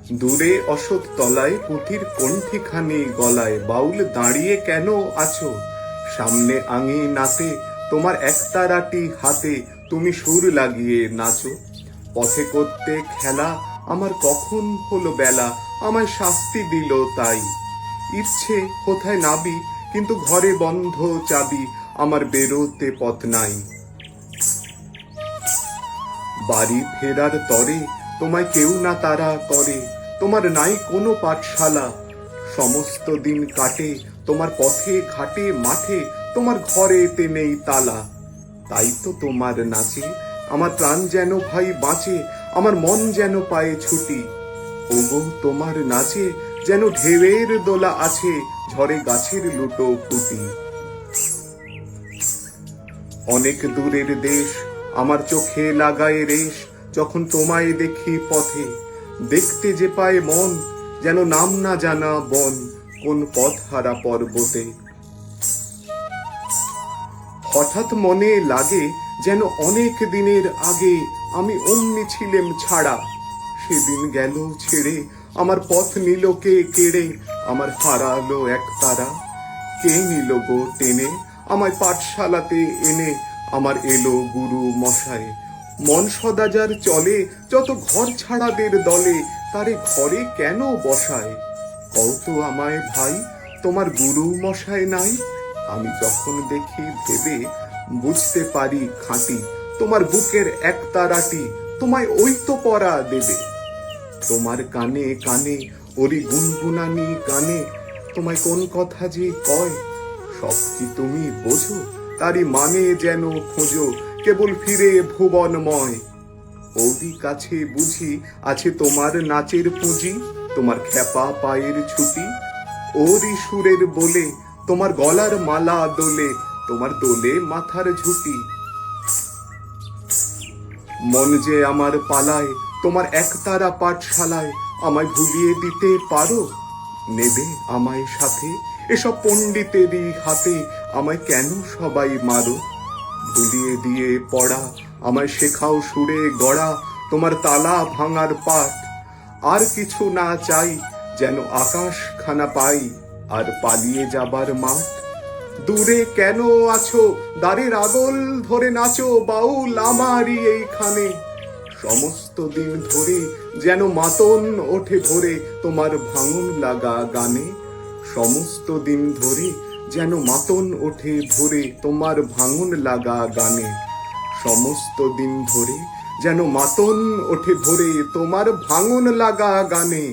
দূরে অসৎ তলায় পুঁথির কণ্ঠিখানি গলায়, বাউল দাঁড়িয়ে কেন আছো? সামনে আঙিনাতে তোমার একতারাটি হাতে, তুমি সুর লাগিয়ে নাচো। পথে করতে খেলা আমার কখন হলো বেলা, আমায় শাস্তি দিল তাই। ইচ্ছে কোথায় নাবি, কিন্তু ঘরে বন্ধ চাবি, আমার বেরোতে পথ নাই। বাড়ি ফেরার তরে তোমায় কেউ না তারা করে, তোমার নাই কোনো পাঠশালা। সমস্ত দিন কাটে তোমার পথে ঘাটে মাঠে, তোমার ঘরেতে নেই তালা। তাই তো তোমার নাচে আমার প্রাণ যেন ভাই বাঁচে, আমার মন যেন পায়ে ছুটি। ওগো তোমার নাচে যেন ঢেউয়ের দোলা আছে, ঝড়ে গাছের লুটো ফুটি। অনেক দূরের দেশ আমার চোখে লাগায় রেশ, যখন তোমায় দেখি পথে। দেখতে যে পায় মন যেন নাম না জানা বন, কোন পথ হারা পর্বতে। হঠাৎ মনে লাগে যেন অনেক দিনের আগে আমি অমনি ছিলেম ছাড়া। সেদিন গেল ছেড়ে আমার পথ নিল কে কেড়ে, আমার হারালো এক তারা। কে নিল গো টেনে আমায় পাঠশালাতে এনে, আমার এলো গুরু মশাই। মন সদা যার চলে যত ঘর ছাড়াদের দলে, তারে ঘরে কেন বসায়? কও তো আমায় ভাই, তোমার গুরু মশাই নাই? আমি যখন দেখি ভেবে বুঝতে পারি খাঁটি, তোমার বুকের একতারাটি তোমায় ওই তো পরা দেবে। তোমার কানে কানে ওরি গুনগুনানি গানে, তোমায় কোন কথা যে কয়, সব কি তুমি বোঝো? তারই মানে যেন খোঁজো কেবল ফিরে ভুবনময়। ওরই কাছে বুঝি আছে তোমার নাচের পুঁজি, তোমার খেপা পায়ের ছুটি। ওরই সুরের বলে তোমার গলার মালা দোলে, তোমার দোলে মাথার ঝুঁটি। মন যে আমার পালায় তোমার একতারা পাঠশালায়, আমায় ভুলিয়ে দিতে পারো? নেবে আমায় সাথে এসব পণ্ডিতেরই হাতে, আমায় কেন সবাই মারো? ভুলিয়ে দিয়ে পড়া আমায় শেখাও সুরে গড়া, তোমার তালা ভাঙার পাঠ। আর কিছু না চাই, যেন আকাশ খানা পাই আর পালিয়ে যাবার মাঠ। দূরে কেন আছো, দ্বারের আগল ধরে নাচো বাউল আমারই এইখানে। সমস্ত দিন ধরে যেন মাতন ওঠে ভোরে তোমার ভাঙন লাগা গানে। সমস্ত দিন ধরে যেন মাতন ওঠে ভোরে তোমার ভাঙন লাগা গানে। সমস্ত দিন ধরে যেন মাতন ওঠে ভোরে তোমার ভাঙন লাগা গানে।